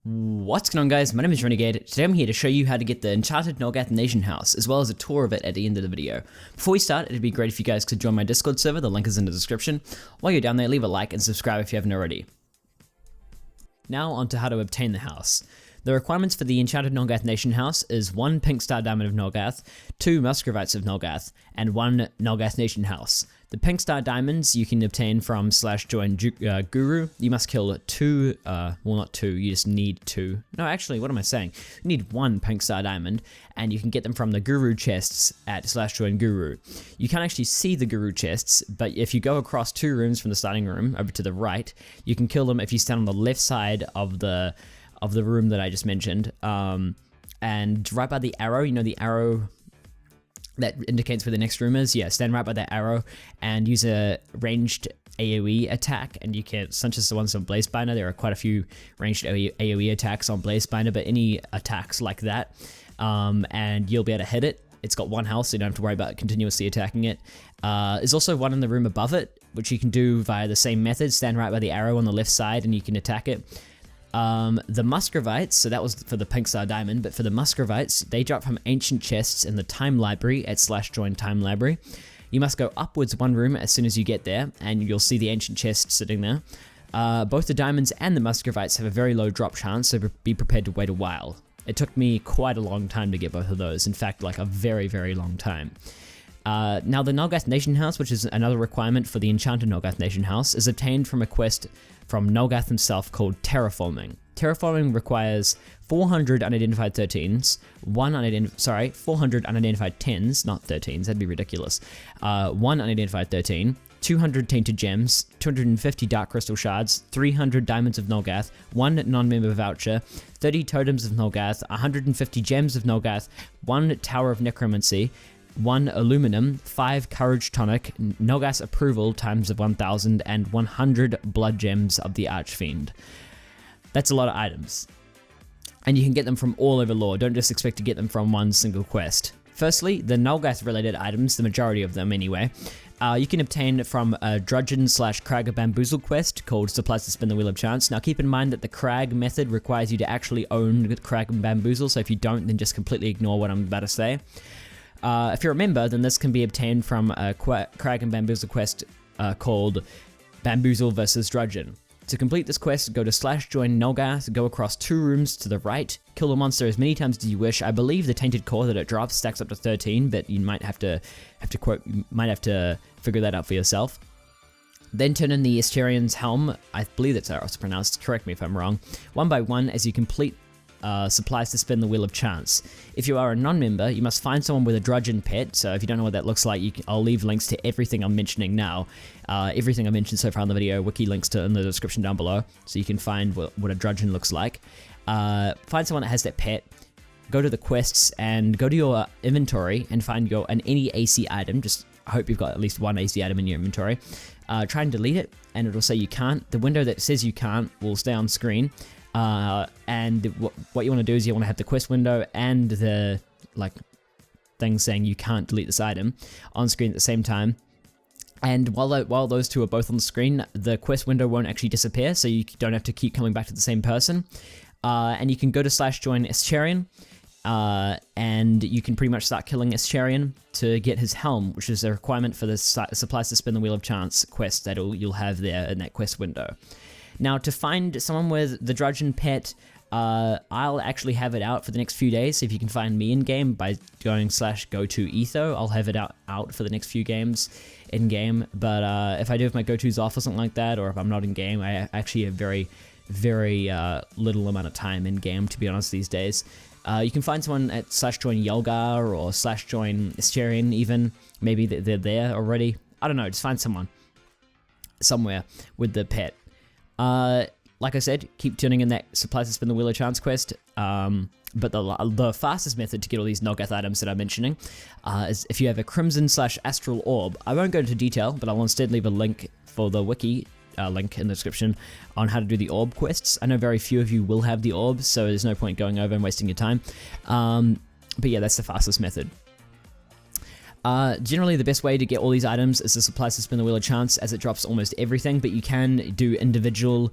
What's going on, guys? My name is Renegade. Today I'm here to show you how to get the Enchanted Nulgath Nation House, as well as a tour of it at the end of the video. Before we start, it'd be great if you guys could join my Discord server, the link is in the description. While you're down there, leave a like and subscribe if you haven't already. Now on to how to obtain the house. The requirements for the Enchanted Nulgath Nation House is 1 Pink Star Diamond of Nulgath, 2 Musgravites of Nulgath, and 1 Nulgath Nation House. The Pink Star Diamonds you can obtain from /join Guru. You must kill 2, well not 2, you just need 2. No, actually, what am I saying? You need 1 Pink Star Diamond, and you can get them from the Guru chests at /join Guru. You can't actually see the Guru chests, but if you go across 2 rooms from the starting room over to the right, you can kill them if you stand on the left side of the room that I just mentioned, and right by the arrow, you know the arrow that indicates where the next room is? Yeah, stand right by that arrow and use a ranged AoE attack, and you can, such as the ones on Blazebinder, there are quite a few ranged AoE attacks on Blazebinder, but any attacks like that, and you'll be able to hit it. It's got 1 health, so you don't have to worry about continuously attacking it. There's also one in the room above it, which you can do via the same method, stand right by the arrow on the left side and you can attack it. The Musgravites, so that was for the Pink Star Diamond, but for the Musgravites, they drop from ancient chests in the Time Library at /join Time Library. You must go upwards 1 room as soon as you get there, and you'll see the ancient chest sitting there. Both the Diamonds and the Musgravites have a very low drop chance, so be prepared to wait a while. It took me quite a long time to get both of those, in fact like a very, very long time. Now the Nulgath Nation House, which is another requirement for the Enchanted Nulgath Nation House, is obtained from a quest from Nogath himself called Terraforming. Terraforming requires 400 unidentified 13s, 400 unidentified 10s, not 13s, that'd be ridiculous, 1 unidentified 13, 200 Tainted Gems, 250 Dark Crystal Shards, 300 Diamonds of Nulgath, 1 Non-Mem Voucher, 30 Totems of Nulgath, 150 Gems of Nulgath, 1 Tower of Necromancy, 1 Aluminum, 5 Courage Tonic, Nogath's Approval times 1000, and 100 Blood Gems of the Archfiend. That's a lot of items. And you can get them from all over lore, don't just expect to get them from one single quest. Firstly, the Nulgath related items, the majority of them anyway, you can obtain from a Drudgen / Crag and Bamboozle quest called Supplies to Spin the Wheel of Chance. Now keep in mind that the Crag method requires you to actually own the Crag and Bamboozle, so if you don't, then just completely ignore what I'm about to say. If you remember, then this can be obtained from a Crag and Bamboozle quest called Bamboozle vs. Drudgen. To complete this quest, go to /join Nogath, go across 2 rooms to the right, kill the monster as many times as you wish. I believe the tainted core that it drops stacks up to 13, but you might have to figure that out for yourself. Then turn in the Escherian's Helm, I believe that's how it's pronounced, correct me if I'm wrong, 1 by 1 as you complete supplies to spin the Wheel of Chance. If you are a non-member, you must find someone with a Drudgen pet, so if you don't know what that looks like, I'll leave links to everything I'm mentioning now. Everything I mentioned so far in the video, wiki links to in the description down below, so you can find what a Drudgen looks like. Find someone that has that pet, go to the quests, and go to your inventory and find any AC item. Just hope you've got at least 1 AC item in your inventory. Try and delete it, and it'll say you can't. The window that says you can't will stay on screen. And what you want to do is you want to have the quest window and the thing saying you can't delete this item on screen at the same time. And while those two are both on the screen, the quest window won't actually disappear, so you don't have to keep coming back to the same person. And you can go to /join Escherian, and you can pretty much start killing Escherian to get his helm, which is a requirement for the Supplies to Spin the Wheel of Chance quest that you'll have there in that quest window. Now, to find someone with the Drudgen pet, I'll actually have it out for the next few days. So if you can find me in-game by going /go-to-etho, I'll have it out for the next few games in-game. But if I do have my go-tos off or something like that, or if I'm not in-game, I actually have very, very little amount of time in-game, to be honest, these days. You can find someone at /join Yelgar or /join Escherian even. Maybe they're there already. I don't know, just find someone somewhere with the pet. Like I said, keep tuning in that Supplies to Spin the Wheel of Chance quest, but the fastest method to get all these Nulgath items that I'm mentioning is if you have a Crimson / Astral Orb. I won't go into detail, but I'll instead leave a link for the wiki, link in the description, on how to do the orb quests. I know very few of you will have the orbs, so there's no point going over and wasting your time, but yeah, that's the fastest method. Generally, the best way to get all these items is to supply to spin the wheel of chance, as it drops almost everything, but you can do individual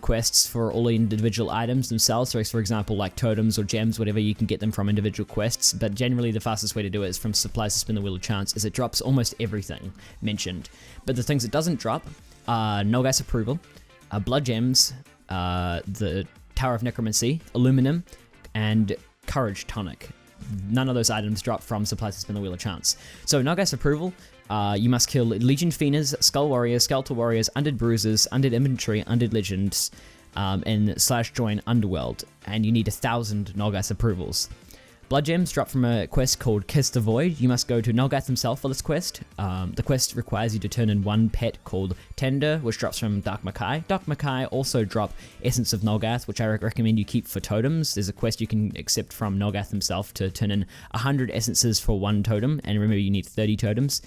quests for all the individual items themselves. So for example, like totems or gems, whatever, you can get them from individual quests, but generally the fastest way to do it is from supplies to spin the wheel of chance, as it drops almost everything mentioned. But the things it doesn't drop are Nogath's Approval, Blood Gems, the Tower of Necromancy, Aluminum, and Courage Tonic. None of those items drop from supplies to spin the wheel of chance. So Nogath's Approval, you must kill Legion Fiends, Skull Warriors, Skeletal Warriors, Undead Bruisers, Undead Inventory, Undead Legends, and / join Underworld, and you need 1,000 Nogath's Approvals. Blood Gems drop from a quest called Kiss the Void. You must go to Nogath himself for this quest. The quest requires you to turn in one pet called Tender, which drops from Dark Makai. Dark Makai also drop Essence of Nulgath, which I recommend you keep for totems. There's a quest you can accept from Nogath himself to turn in 100 essences for one totem, and remember you need 30 totems.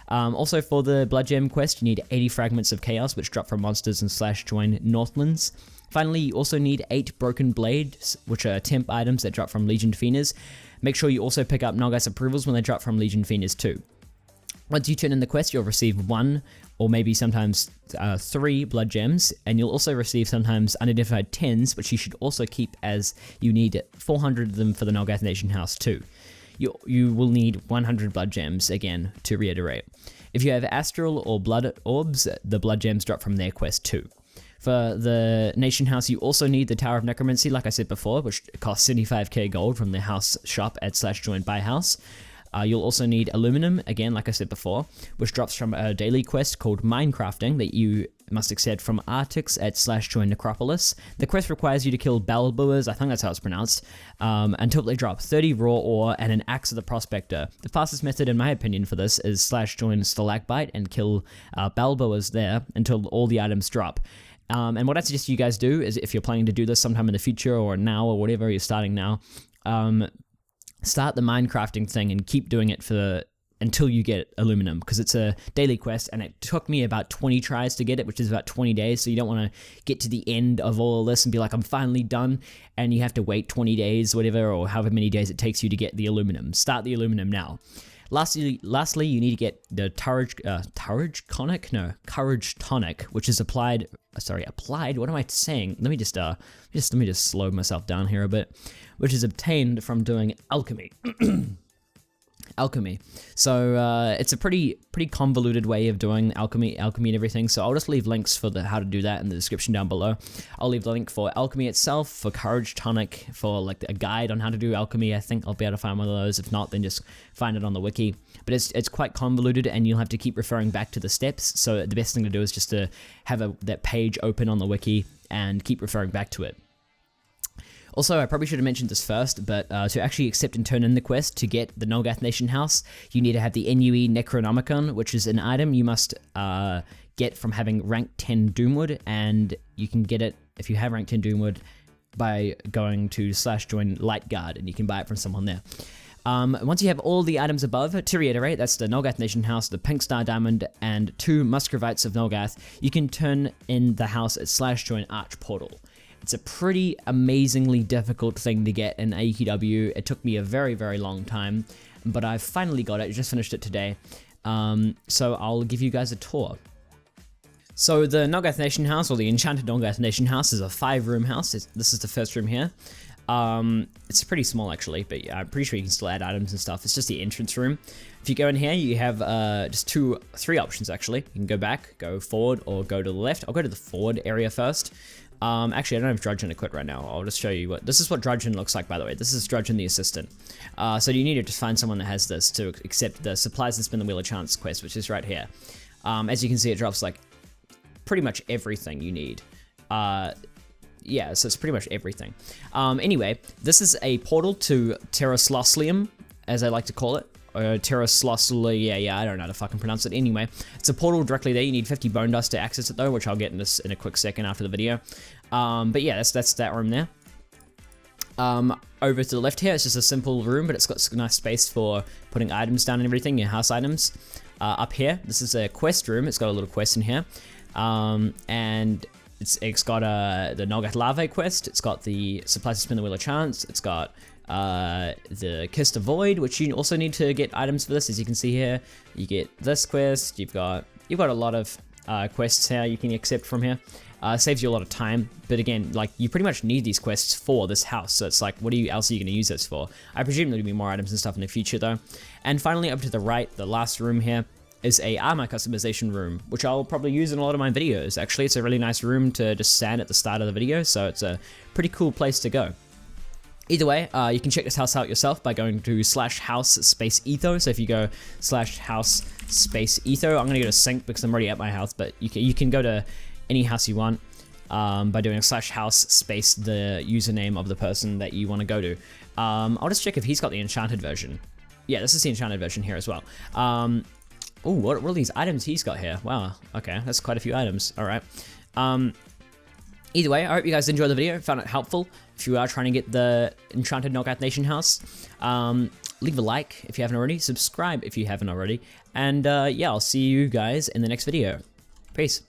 Also for the Blood Gem quest, you need 80 Fragments of Chaos, which drop from monsters and / join Northlands. Finally, you also need 8 Broken Blades, which are temp items that drop from Legion Fiends. Make sure you also pick up Nogath's Approvals when they drop from Legion Fiends too. Once you turn in the quest, you'll receive 1 or maybe sometimes 3 Blood Gems, and you'll also receive sometimes Unidentified 10s, which you should also keep, as you need 400 of them for the Nogath Nation House too. You will need 100 Blood Gems, again, to reiterate. If you have Astral or Blood Orbs, the Blood Gems drop from their quest too. For the Nation House, you also need the Tower of Necromancy, like I said before, which costs 75k gold from the house shop at / join buy house. You'll also need Aluminum, again, like I said before, which drops from a daily quest called Minecrafting that you must accept from Artix at / join Necropolis. The quest requires you to kill Balboas, I think that's how it's pronounced, until they drop 30 raw ore and an Axe of the Prospector. The fastest method, in my opinion, for this is / join Stalagmite and kill Balboas there until all the items drop. And what I suggest you guys do is, if you're planning to do this sometime in the future or now or whatever, you're starting now, start the Minecrafting thing and keep doing it until you get Aluminum, because it's a daily quest and it took me about 20 tries to get it, which is about 20 days, so you don't want to get to the end of all of this and be like, I'm finally done, and you have to wait 20 days, whatever, or however many days it takes you to get the Aluminum. Start the Aluminum now. Lastly, you need to get the Courage Tonic, which is applied. What am I saying? Let me just slow myself down here a bit. Which is obtained from doing alchemy. Alchemy. So it's a pretty convoluted way of doing alchemy and everything. So I'll just leave links for how to do that in the description down below. I'll leave the link for alchemy itself, for Courage Tonic, for like a guide on how to do alchemy. I think I'll be able to find one of those. If not, then just find it on the wiki. But it's quite convoluted, and you'll have to keep referring back to the steps. So the best thing to do is just to have that page open on the wiki and keep referring back to it. Also, I probably should have mentioned this first, but to actually accept and turn in the quest to get the Nogath Nation House, you need to have the NUE Necronomicon, which is an item you must get from having rank 10 Doomwood, and you can get it if you have rank 10 Doomwood by going to / join Lightguard, and you can buy it from someone there. Once you have all the items above, to reiterate, that's the Nogath Nation House, the Pink Star Diamond, and 2 Musgravites of Nulgath, you can turn in the house at / join Arch Portal. It's a pretty amazingly difficult thing to get in AQW. It took me a very, very long time, but I finally got it. I just finished it today. So I'll give you guys a tour. So the Nogath Nation House, or the Enchanted Nulgath Nation House, is a 5-room house. This is the first room here. It's pretty small actually, but yeah, I'm pretty sure you can still add items and stuff. It's just the entrance room. If you go in here, you have just 3 options actually. You can go back, go forward, or go to the left. I'll go to the forward area first. Actually, I don't have Drudgen equipped right now. I'll just show you this is what Drudgen looks like, by the way. This is Drudgen the Assistant. So you need to just find someone that has this to accept the supplies and spin the wheel of chance quest, which is right here. As you can see, it drops like pretty much everything you need. Yeah, so it's pretty much everything. Anyway, this is a portal to Terrasloslium, as I like to call it. Terrasloslia, yeah, I don't know how to fucking pronounce it. Anyway, it's a portal directly there. You need 50 bone dust to access it though, which I'll get in a quick second after the video. But yeah, that's that room there. Over to the left here, it's just a simple room, but it's got nice space for putting items down and everything, your house items. Up here, this is a quest room. It's got a little quest in here. And it's got the Nogath Larvae quest, it's got the Supplies to Spin the Wheel of Chance, it's got the Kiss to Void, which you also need to get items for this, as you can see here. You get this quest, you've got a lot of quests here you can accept from here. Saves you a lot of time, but again, like, you pretty much need these quests for this house, so it's like, what else are you going to use this for? I presume there'll be more items and stuff in the future though. And finally, up to the right, the last room here is a armor customization room, which I'll probably use in a lot of my videos. Actually, it's a really nice room to just stand at the start of the video, so it's a pretty cool place to go. Either way, you can check this house out yourself by going to /house-etho. So if you go /house-etho, I'm gonna go to sync because I'm already at my house, but you can go to any house you want by doing /house space the username of the person that you want to go to. I'll just check if he's got the enchanted version. Yeah, this is the enchanted version here as well. Oh, what are these items he's got here? Wow, okay, that's quite a few items. All right. Either way, I hope you guys enjoyed the video, found it helpful. If you are trying to get the Enchanted Nulgath Nation house, leave a like if you haven't already, subscribe if you haven't already, and yeah, I'll see you guys in the next video. Peace.